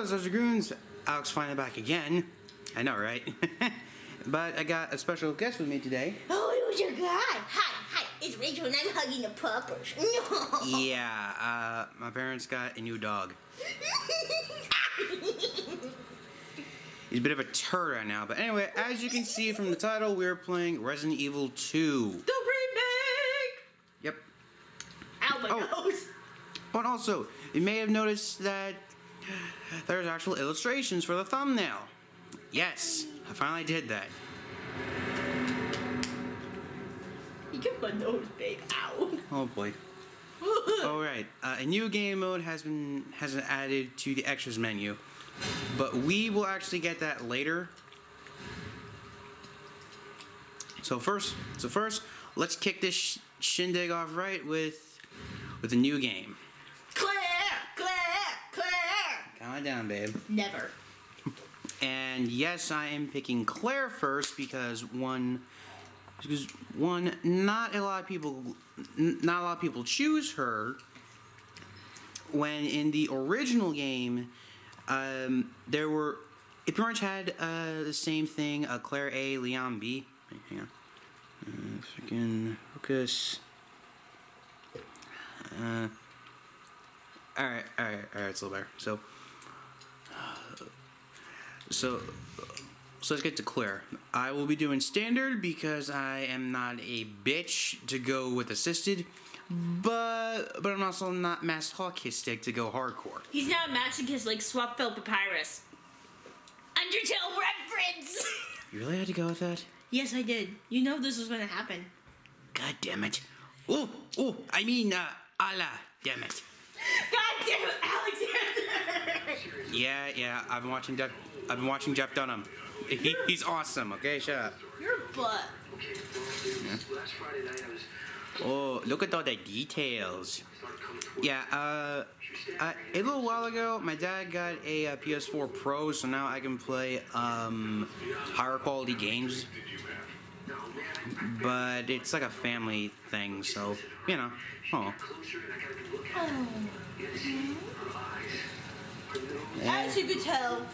Hello, this is Raccoon. Alex finally back again. I know, right? But I got a special guest with me today. Oh, who's your guy? Hi, it's Rachel and I'm hugging the puppers. No. Yeah, my parents got a new dog. He's a bit of a turd right now, but anyway, as you can see from the title, we're playing Resident Evil 2. The remake! Yep. Ow, my nose. Oh, and also, you may have noticed that there's actual illustrations for the thumbnail. Yes, I finally did that. You get my nose, babe. Ow. Oh boy. Alright, a new game mode has been added to the extras menu, but we will actually get that later. So first, let's kick this shindig off right with a new game. Claire! Calm it down, babe. Never. And yes, I am picking Claire first because one, not a lot of people choose her. When in the original game, it pretty much had the same thing: Claire A, Leon B. Hang on, freaking focus. All right, it's a little better. So let's get to Claire. I will be doing standard because I am not a bitch to go with assisted, but I'm also not masochistic to go hardcore. He's not a masochist like Swapfell Papyrus. Undertale reference! You really had to go with that? Yes, I did. You know this was going to happen. God damn it. Oh, I mean, Allah, damn it. God damn it, Alexander! Yeah, I've been watching Jeff Dunham. He's awesome, okay? Shut up. Your butt. Yeah. Oh, look at all the details. Yeah, a little while ago, my dad got a PS4 Pro, so now I can play higher quality games. But it's like a family thing, so, you know. Oh. As you could tell,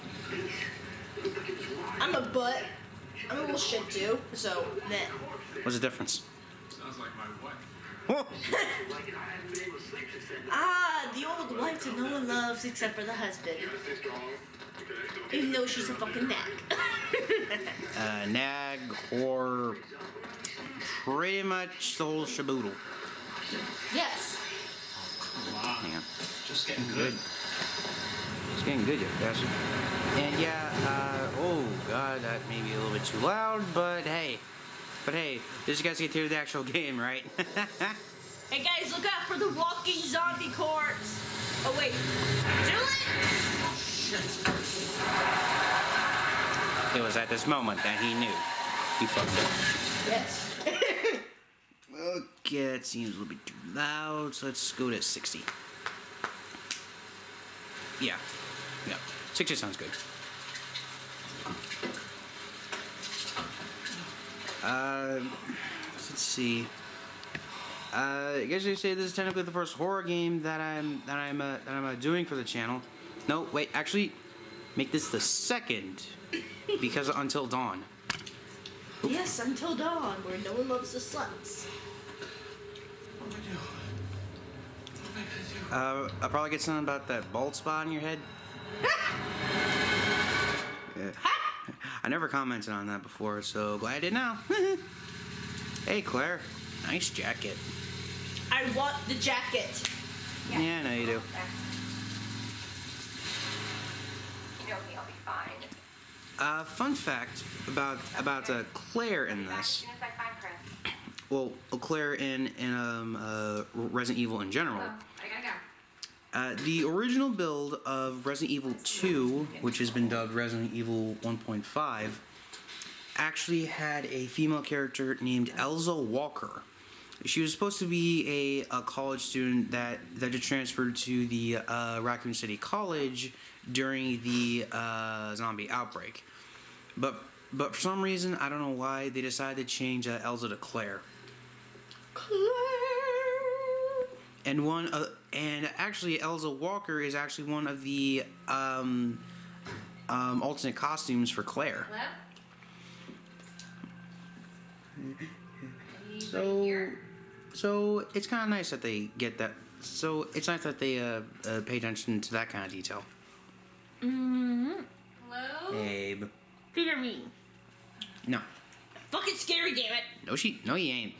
I'm a butt. I'm a little shit too, so nah. What's the difference? Sounds like my wife. Oh. The old wife that no one loves except for the husband. Even though she's a fucking nag. Nag, whore, pretty much the whole shaboodle. Yes. Wow. Hang on. Just getting good. It's getting good, you bastard. And yeah, oh god, that may be a little bit too loud, but hey, this guys get to the actual game, right? Hey guys, look out for the walking zombie corpse. Oh wait, do it! It was at this moment that he knew. He fucked up. Yes. Okay, that seems a little bit too loud, so let's go to 60. Yeah, 60 sounds good. Let's see. I guess you say this is technically the first horror game that I'm doing for the channel. No, wait, actually, make this the second because of Until Dawn. Oops. Yes, Until Dawn, where no one loves the sluts. What am I doing? I'll probably get something about that bald spot on your head. Yeah. I never commented on that before, so glad I did now. Hey, Claire. Nice jacket. I want the jacket. Yeah, I know you do. I'll be fine. Fun fact about Claire in this. As soon as I find Chris. Well, Claire in Resident Evil in general. I gotta go. The original build of Resident Evil 2, which has been dubbed Resident Evil 1.5, actually had a female character named Elza Walker. She was supposed to be a college student that had transferred to the Raccoon City College during the zombie outbreak. But for some reason, I don't know why, they decided to change Elza to Claire. Claire. and actually Elza Walker is actually one of the alternate costumes for Claire. Hello? Anybody So, here? so it's kind of nice that they get that. So it's nice that they pay attention to that kind of detail. Hello? Abe, Peter me. no, Fucking scary, damn it. no, he ain't.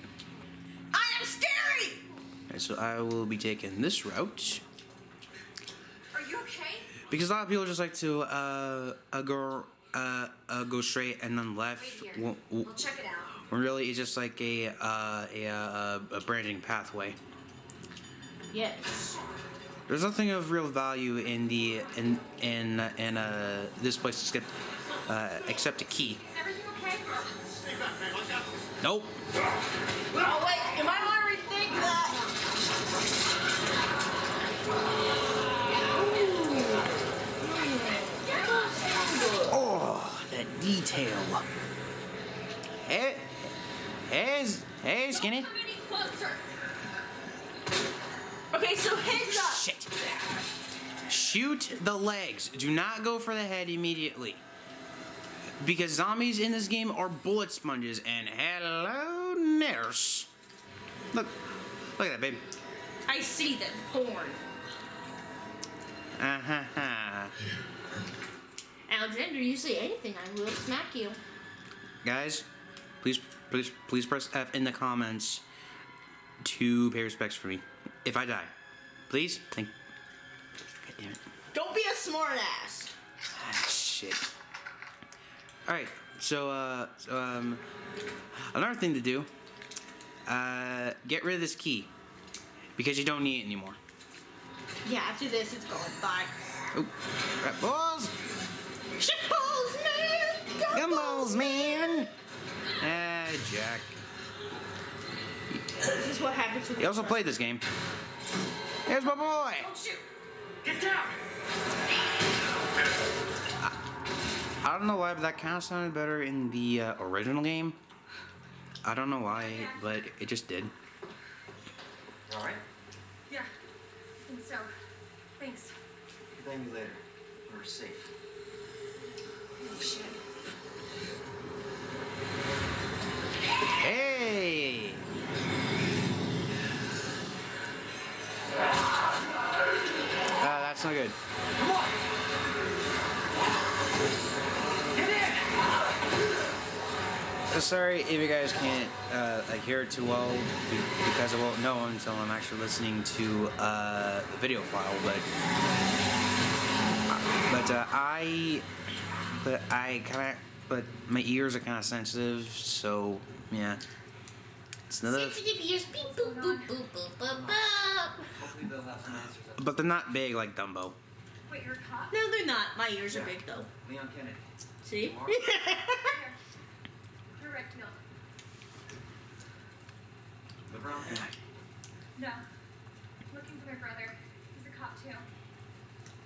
I am scary. Alright, so I will be taking this route Are you okay? because a lot of people just like to go straight and then left. Wait here. We'll check it out. When really it's just like a branching pathway. Yes. There's nothing of real value in this place except a key. Is everything okay? Nope. Oh wait, am I gonna rethink that? Oh, that detail. Hey, Skinny. Come any closer. Okay, so heads up. Shit. Shoot the legs. Do not go for the head immediately. Because zombies in this game are bullet sponges. And hello, nurse. Look at that, babe. I see them. Porn. Alexander, you say anything, I will smack you. Guys, please press F in the comments to pay respects for me. If I die, please. God damn it. Don't be a smartass. Ah, shit. All right. So another thing to do. Get rid of this key because you don't need it anymore. Yeah, after this, it's gone. Bye. Oh, rat balls, Shitballs, man! gumballs, man. Jack. This is what happens when He also played this game. Here's my boy. Don't shoot. Get down! I don't know why, but that kind of sounded better in the original game. I don't know why, but it just did. All right. Yeah. I think so. Thanks. Blame me later. We're safe. Oh, shit. Hey! That's not good. Come on! Get in! Sorry if you guys can't like hear it too well because I won't know until I'm actually listening to the video file. But my ears are kind of sensitive, so yeah. It's another. sensitive ears. Beep, boop, boop, boop, boop, boop, boop. Hopefully they'll have some answers. But they're not big like Dumbo. Wait, you're a cop? No, they're not. My ears are big, though. Leon Kennedy. See? Mark? Here. You're Redfeild. Live around here? No. Looking for my brother. He's a cop, too.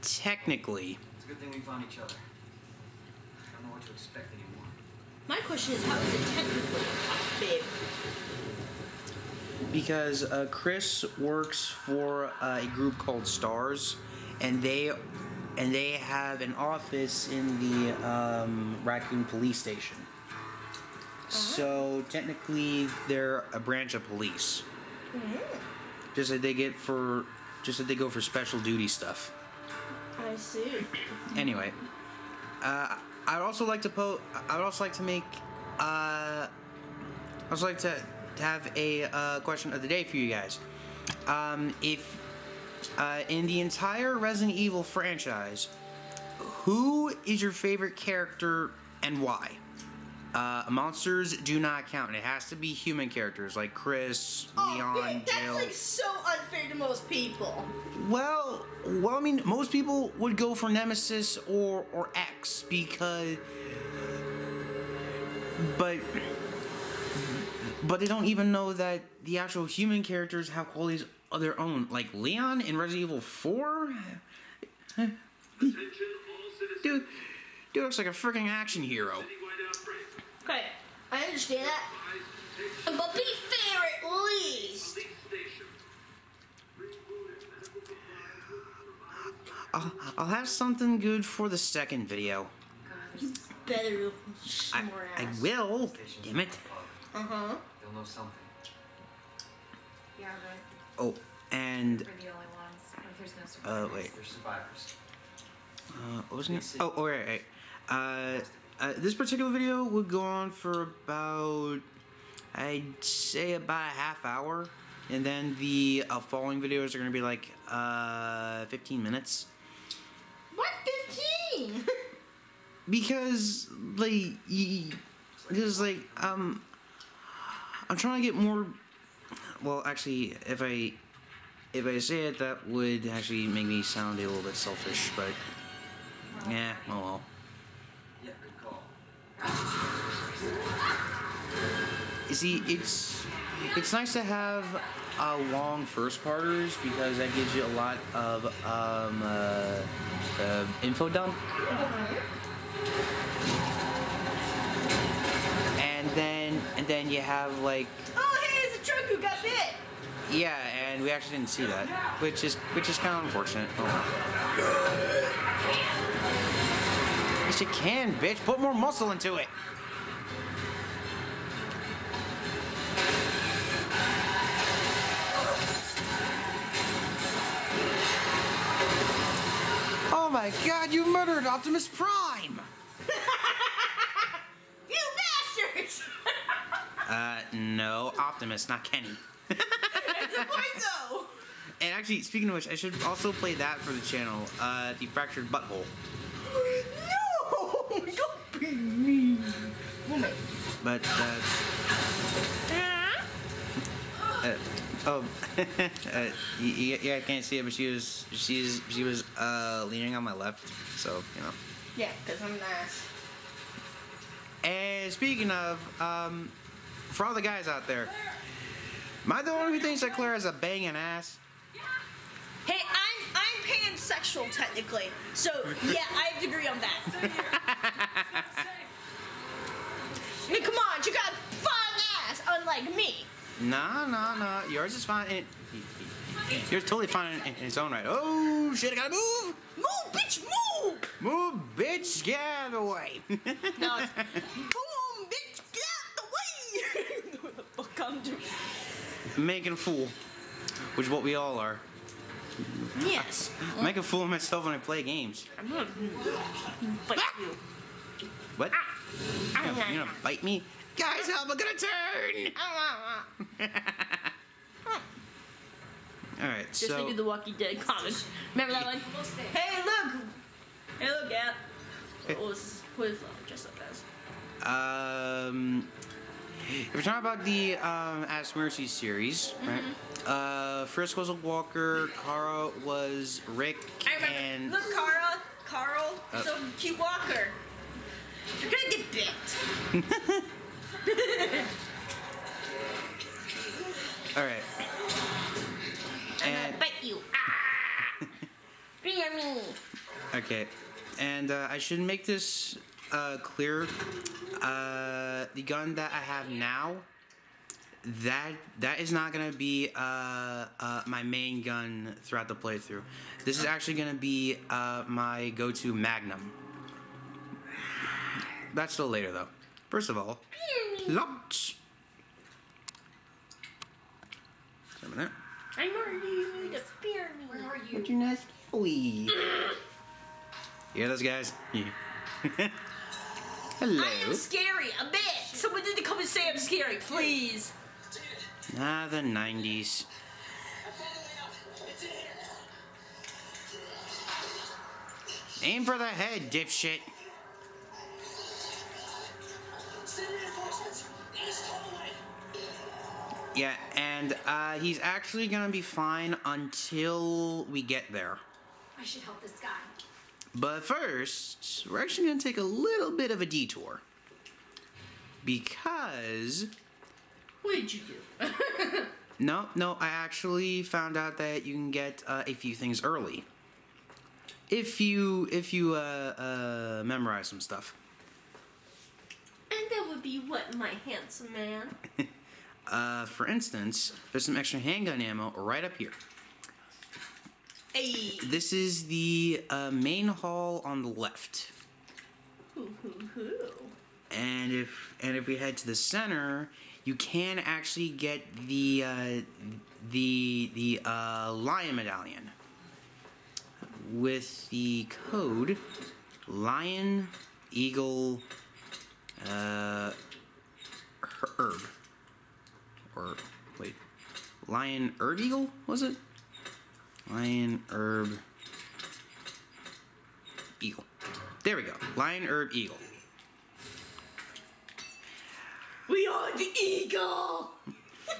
Technically, It's a good thing we found each other. I don't know what to expect anymore. My question is, how is it technically, babe? because Chris works for a group called Stars, and they have an office in the Raccoon police station. So technically, they're a branch of police. Just that they go for special duty stuff. I see. Anyway, I'd also like to have a question of the day for you guys. If in the entire Resident Evil franchise, who is your favorite character and why? Monsters do not count. It has to be human characters like Chris, Leon, man, that's Jill. like so unfair to most people. Well, I mean, most people would go for Nemesis or X because, but they don't even know that the actual human characters have qualities of their own. Like Leon in Resident Evil 4, dude looks like a freaking action hero. Okay, I understand that. But be fair at least. I'll have something good for the second video. You better I ass. will. Damn it. Uh-huh. You'll know something. Yeah, right. Oh, and We're the only ones. What if there's no survivors? wait. They're survivors. What was it? Oh, right. This particular video would go on for about, I'd say about a half hour, and then the following videos are gonna be like 15 minutes. What 15? Because I'm trying to get more. Well, actually, if I say it, that would actually make me sound a little bit selfish. But yeah, oh well. Yeah, good call. You see, it's nice to have long first parters because that gives you a lot of info dump. And then you have like, Oh, hey, it's a truck who got bit. yeah, and we actually didn't see that, which is kind of unfortunate. Oh. Yes, you can, bitch. Put more muscle into it. Oh my God! You murdered Optimus Prime. You bastards! No, Optimus, not Kenny. It's a point though. And actually, speaking of which, I should also play that for the channel. The Fractured Butthole. No! Don't be mean. But yeah, I can't see it, but she was leaning on my left, so you know. Yeah, because I'm nice. And speaking of, for all the guys out there, am I the one who thinks that Claire has a banging ass? Hey, I'm pansexual technically, so yeah, I agree on that. Hey, come on, you got fine ass, unlike me. No, yours is fine. Yours totally fine in its own right. Oh shit, I gotta move! Move, bitch, move! Move, bitch, get out of the way! No, it's boom, bitch, get out the way! What the fuck I'm doing? Making a fool, which is what we all are. Yes. I make a fool of myself when I play games. I'm gonna bite you. What? You're gonna bite me? Guys, help, I'm gonna turn! Alright, Just so... like in the Walking Dead comics. Remember that one? Hey, look! Hey, look, Gat. What was dressed up as? If we're talking about the Ask Mercy series, right? First was a Walker, Kara was Rick, I remember. and... Look, Carl, so cute Walker. You're gonna get bit. Alright. I'm gonna bite you. Ah! Fear me. Okay, and I should make this clear. The gun that I have now, that is not gonna be my main gun throughout the playthrough. This is actually gonna be my go-to Magnum. That's still later though. First of all, lots. Wait a minute. I'm ready to spear me. Where are you? What'd you not flee? You hear those guys? Yeah. Hello. I am scary, a bit. Someone need to come and say I'm scary, please. Ah, the 90s. Aim for the head, dipshit. Yeah, and he's actually gonna be fine until we get there. I should help this guy. But first, we're actually gonna take a little bit of a detour. Because... What did you do? No, I actually found out that you can get a few things early. If you memorize some stuff. And that would be what, my handsome man? For instance, there's some extra handgun ammo right up here. Hey. This is the main hall on the left. And if we head to the center, you can actually get the lion medallion with the code lion eagle herb, or wait, lion herb eagle, was it? Lion herb eagle. There we go. Lion herb eagle. We are the eagle.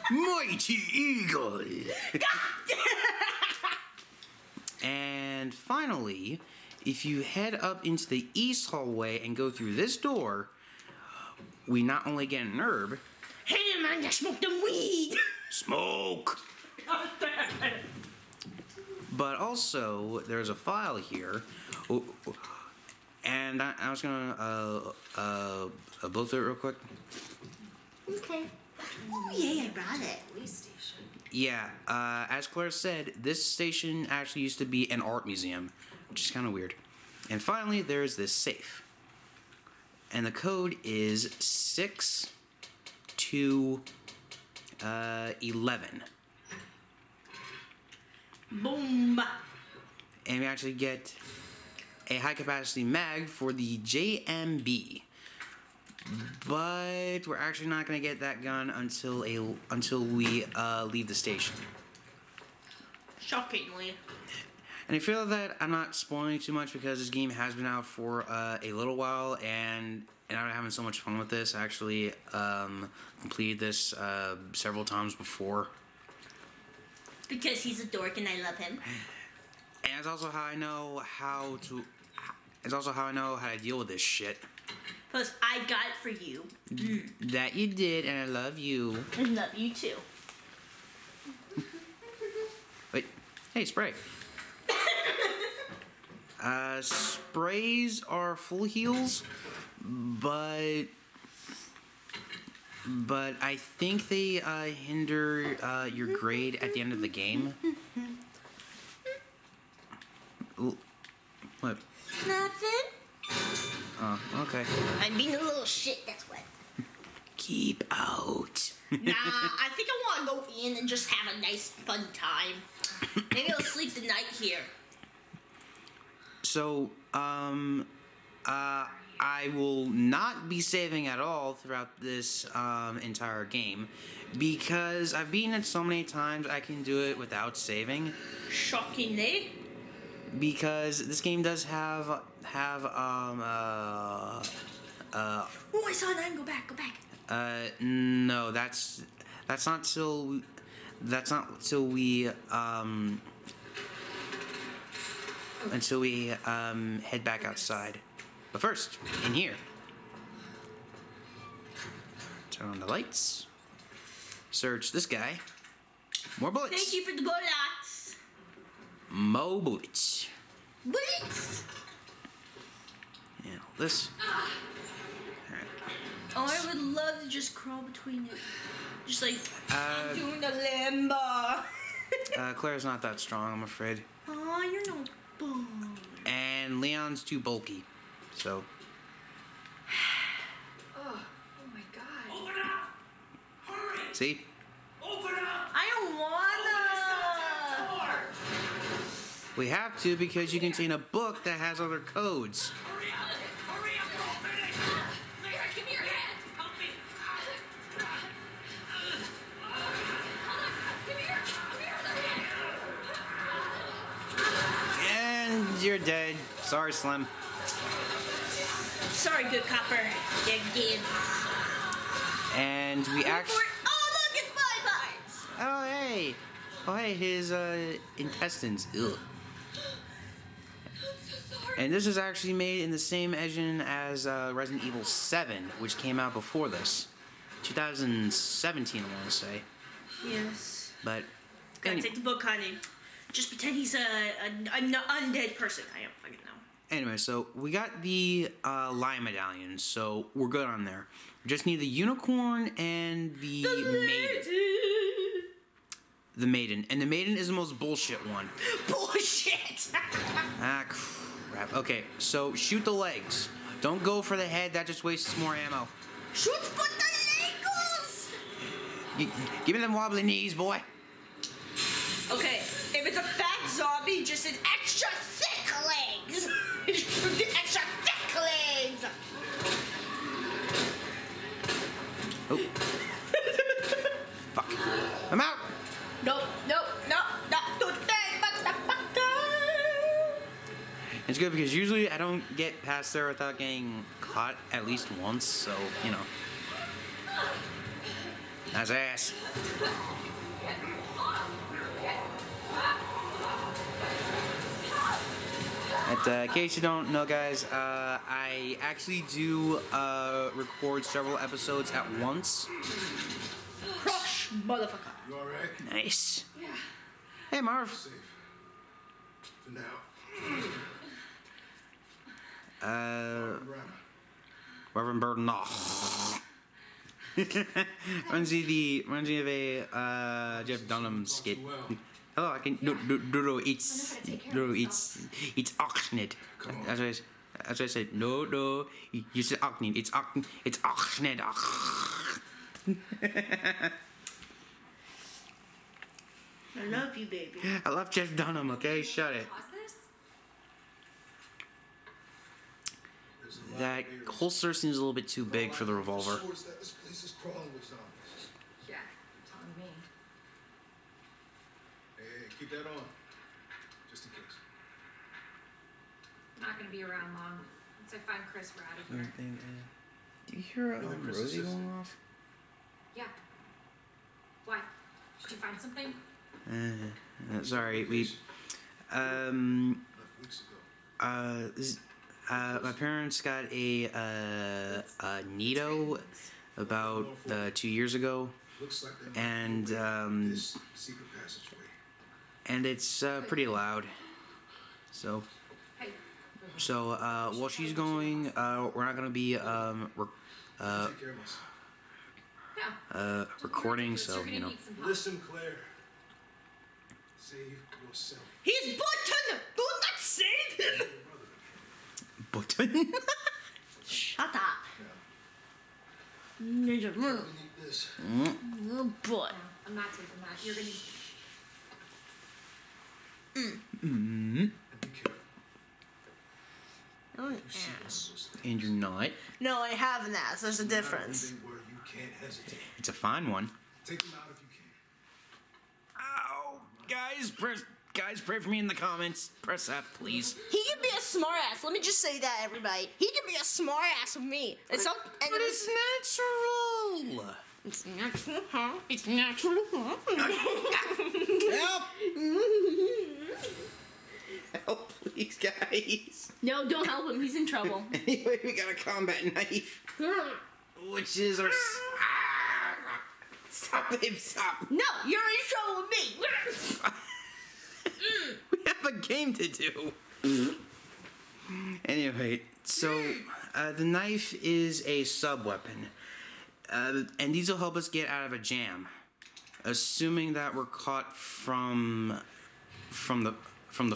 Mighty eagle. And finally, if you head up into the east hallway and go through this door, we not only get an herb. Hey man, just smoke them weed. Smoke. But also, there's a file here. And I was gonna blow through it real quick. Okay. Oh yeah, I brought it. Police station. Yeah, as Claire said, this station actually used to be an art museum, which is kind of weird. And finally, there's this safe. And the code is 6 to 11. Boom. And we actually get a high capacity mag for the JMB. But we're actually not going to get that gun until we leave the station. Shockingly. And I feel that I'm not spoiling too much because this game has been out for a little while, and I'm having so much fun with this. I actually completed this several times before. Because he's a dork and I love him. And it's also how I know how to. It's also how I know how to deal with this shit. Plus, I got it for you. That you did, and I love you. I love you too. Wait, hey, spray. Sprays are full heals, but I think they hinder your grade at the end of the game. What? Nothing. Oh, okay. I'm being a little shit, that's what. Keep out. Nah, I think I want to go in and just have a nice, fun time. Maybe I'll sleep the night here. So, I will not be saving at all throughout this entire game because I've beaten it so many times I can do it without saving. Shockingly. Because this game does have Oh, I saw an iron. Go back. no, that's not till we until we head back outside. But first, in here, turn on the lights, search this guy, more bullets. Thank you for the bullets. Mo bullets. Bullets. And all this. Alright. Oh, I would love to just crawl between it. Just like, I'm Uh, doing the limbo. Claire's not that strong, I'm afraid. Aw, you're no bum. And Leon's too bulky. So, Oh my god. Open up! Hurry! see? Open up! I don't wanna. We have to because you contain a book that has other codes. Hurry up! Hurry up! Open it! Claire, give me your hand. Help me! Give me your hand. And you're dead. Sorry, Slim. Sorry, good copper. You did. And we actually. Oh, look, it's my parts. Oh, hey. Oh, hey, his intestines. Ugh. And this is actually made in the same engine as Resident Evil 7, which came out before this. 2017, I want to say. Yes. But Gotta take the book, honey. Just pretend he's an undead person. I don't fucking know. anyway, so we got the lion medallion, so we're good on there. We just need the unicorn and the maiden. the maiden, and the maiden is the most bullshit one. Bullshit! Ah, crap. Okay, so shoot the legs. Don't go for the head. That just wastes more ammo. Shoot for the legos! Give me them wobbly knees, boy. Okay, if it's a fat zombie, just an extra thick legs. Shoot the extra thick legs. Oh. Fuck. I'm out. Nope, not today, motherfucker. It's good because usually I don't get past there without getting caught at least once, so, you know. Nice ass. In case you don't know, guys, I actually do record several episodes at once. Crush, motherfucker. You alright? Nice. Yeah. Hey, Marv. Safe. For now. Reverend Burton. Reminds me of a Jeff Dunham skit. Hello, I can Dodo eats Oxnid. That's what I said. No, you said Oxnid. It's Oxnid. I love you, baby. I love Jeff Dunham. Okay, shut it. That holster seems a little bit too big for the revolver. This place is crawling with zombies. Yeah, telling me. Hey, keep that on. Just in case. I'm not gonna be around long. Once I find Chris, we're out of here. Do you hear Chris' Rosie assistant. going off? Yeah. Why? Did you find something? Sorry, we. Left weeks ago. My parents got a Nito about 2 years ago, Looks like they and this secret passageway. and it's pretty loud. So Hey. while she's going, we're not gonna be Take care of myself. Yeah. recording. You're So gonna you know. need some help. Listen, Claire. Save yourself. He's button! Do not save him! Button. Shut up. Yeah. Ninja, I need this. oh boy. No, I'm not taking that. You're gonna. And be careful. Oh, You see one of ass. those things. And you're not. No, I have an ass. There's a difference. Something where you can't hesitate. It's a fine one. Take them out if you can. Ow, guys, pray for me in the comments. Press F, please. He can be a smart ass. Let me just say that, everybody. He can be a smart ass with me. It's so, and But it's natural. it's natural, huh? It's natural, huh? Help! Help, please, guys. No, don't help him. He's in trouble. Anyway, we got a combat knife, which is our. Stop, babe, stop. No, you're in trouble with me. We have a game to do. Anyway, so the knife is a sub weapon, and these will help us get out of a jam, assuming that we're caught from the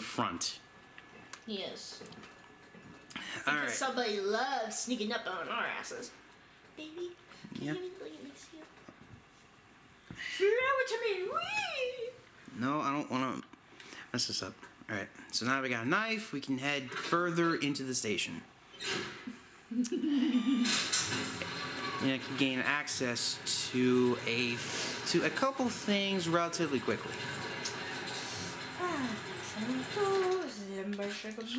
front. Yes. All right. Somebody loves sneaking up on our asses. Baby, can Yeah. you look at me? Flow to me. Whee! No, I don't want to mess this up. All right. So now we got a knife. We can head further into the station. And I can gain access to a couple things relatively quickly.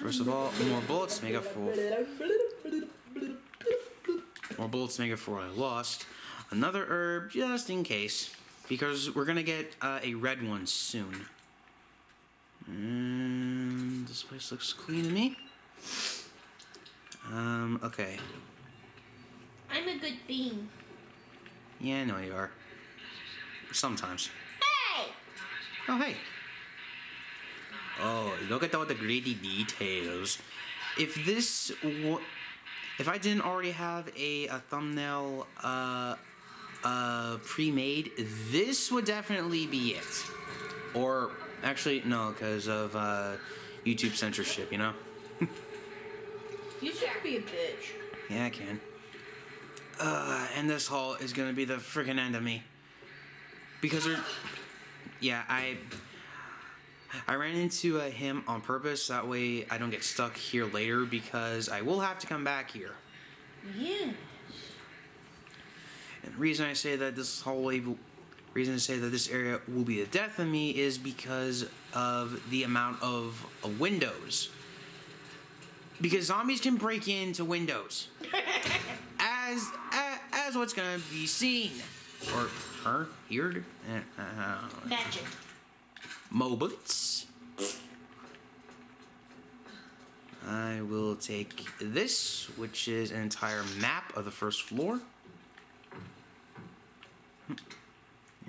First of all, more bullets make up for what I lost. Another herb just in case, because we're gonna get a red one soon. And this place looks clean to me. Okay. I'm a good being. Yeah, I know you are. Sometimes. Hey! Oh, hey. Oh, look at all the gritty details. If I didn't already have a thumbnail pre-made, this would definitely be it. Or actually, no, because of YouTube censorship. You know. You should be a bitch. Yeah, I can. And this hall is gonna be the freaking end of me. Because yeah, I ran into him on purpose. That way I don't get stuck here later because I will have to come back here. Yeah. And the reason I say that this area will be the death of me is because of the amount of windows. Because zombies can break into windows. as what's gonna be seen. Or heard. Magic. Mobiles. I will take this, which is an entire map of the first floor.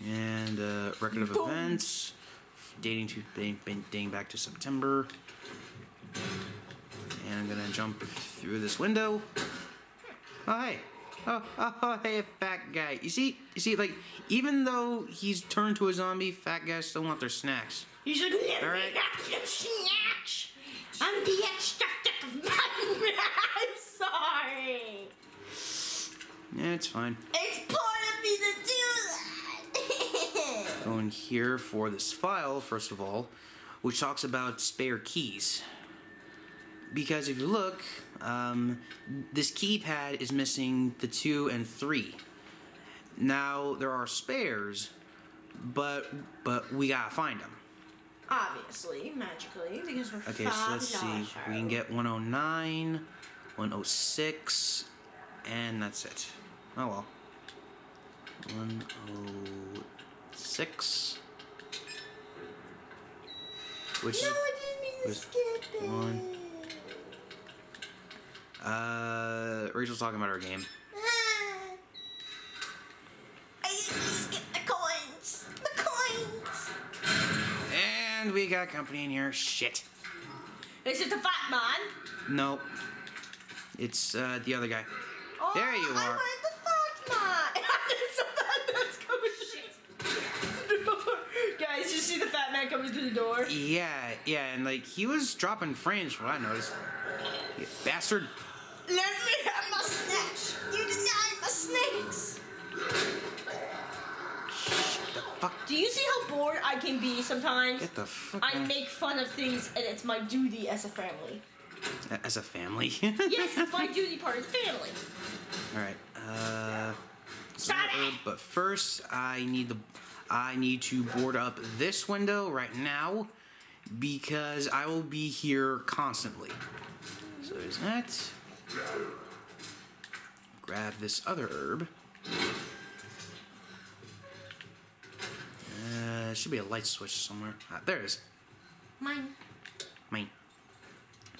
And record of events dating back to September. And I'm gonna jump through this window. Oh hey. Oh hey, fat guy. You see, like, even though he's turned to a zombie, fat guys still want their snacks. You should let All me right. have your snacks. I'm the extra thick of mine. I'm sorry. Yeah, it's fine. It's part of me to do that. Going here for this file, first of all, which talks about spare keys. Because if you look, this keypad is missing the 2 and 3. Now, there are spares, but we gotta find them. Obviously, magically, because we're Okay, so let's see. We can get 109, 106, and that's it. Oh well. 106. Which No, I didn't mean to was skip it. one. Rachel's talking about her game. I didn't mean to skip the coins. The coins. And we got company in here. Shit. Is it the fat man? Nope. It's the other guy. Oh, There you I are. wanted the fat man. It's the fat man's coming through the door. Guys, you see the fat man coming through the door? Yeah, and like he was dropping frames from what I noticed. You bastard. Let me have my snacks. You denied my snakes. The fuck. Do you see how bored I can be sometimes? Get the fuck I out. make fun of things, and it's my duty as a family. As a family. Yes, it's my duty part of the family. All right. Stop it! But first, I need to board up this window right now because I will be here constantly. So there's that. Grab this other herb. Should be a light switch somewhere. There it is. Mine. Mine.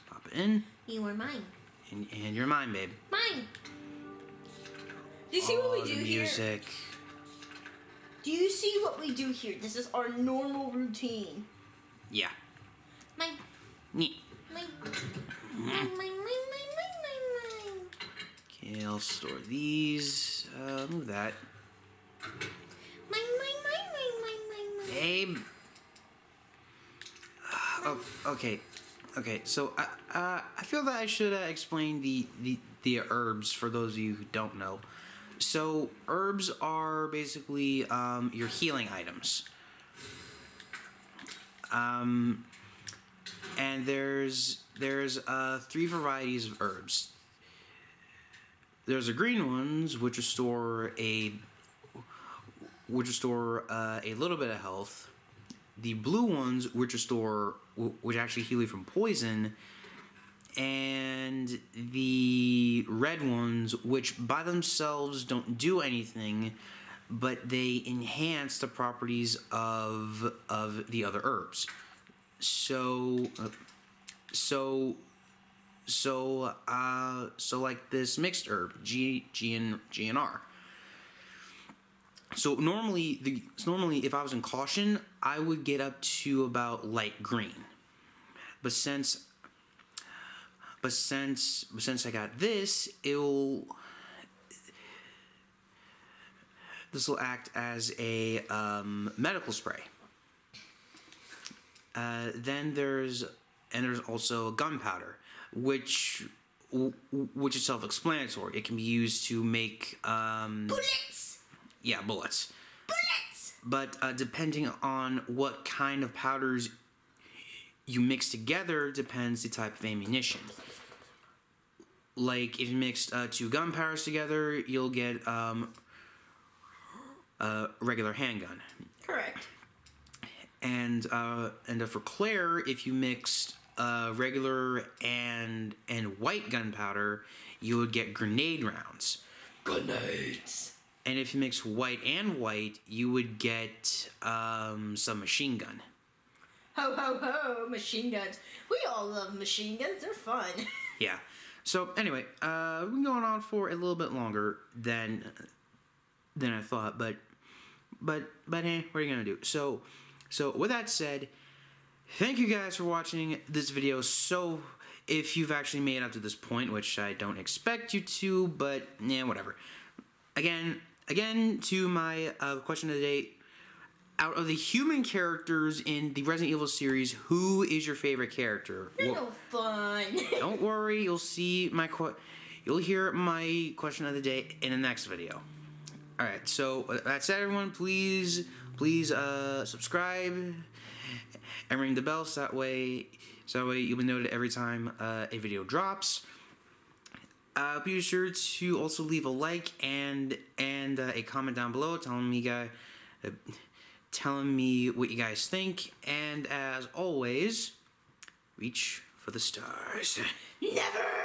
Pop it in, You are mine. and you're mine, babe. Mine. Do you see what we Oh, do the here? music. Do you see what we do here? This is our normal routine. Yeah. Mine. Neat. Mine. Mine, mine, mine, mine, mine, mine. Okay, I'll store these. Move that. Mine, mine, mine, mine, mine, mine, mine. Babe. Okay. So I feel that I should explain the herbs for those of you who don't know. So herbs are basically your healing items. And there's 3 varieties of herbs. There's the green ones, which restore a little bit of health. The blue ones, which actually heal you from poison, and the red ones, which by themselves don't do anything, but they enhance the properties of the other herbs. So like this mixed herb, G and R. So normally if I was in caution, I would get up to about light green. But since I got this, this will act as a medical spray. Then there's also gunpowder, which is self-explanatory. It can be used to make Bullets! yeah, bullets. Bullets! But depending on what kind of powders you mix together depends the type of ammunition. Like if you mix 2 gunpowders together, you'll get a regular handgun. Correct. And for Claire, if you mixed regular and white gunpowder, you would get grenade rounds. Grenades. And if you mix white and white, you would get some machine gun. Ho ho ho! Machine guns. We all love machine guns. They're fun. Yeah. So anyway, we've been going on for a little bit longer than I thought, but hey, what are you gonna do? So with that said, thank you guys for watching this video. So if you've actually made it up to this point, which I don't expect you to, but yeah, whatever. Again to my question of the day. Out of the human characters in the Resident Evil series, who is your favorite character? You're no fun. Don't worry, you'll hear my question of the day in the next video. All right, so with that said, everyone, please subscribe and ring the bell, so that way you'll be notified every time a video drops. Be sure to also leave a like and a comment down below telling me what you guys think, and as always, reach for the stars. Never!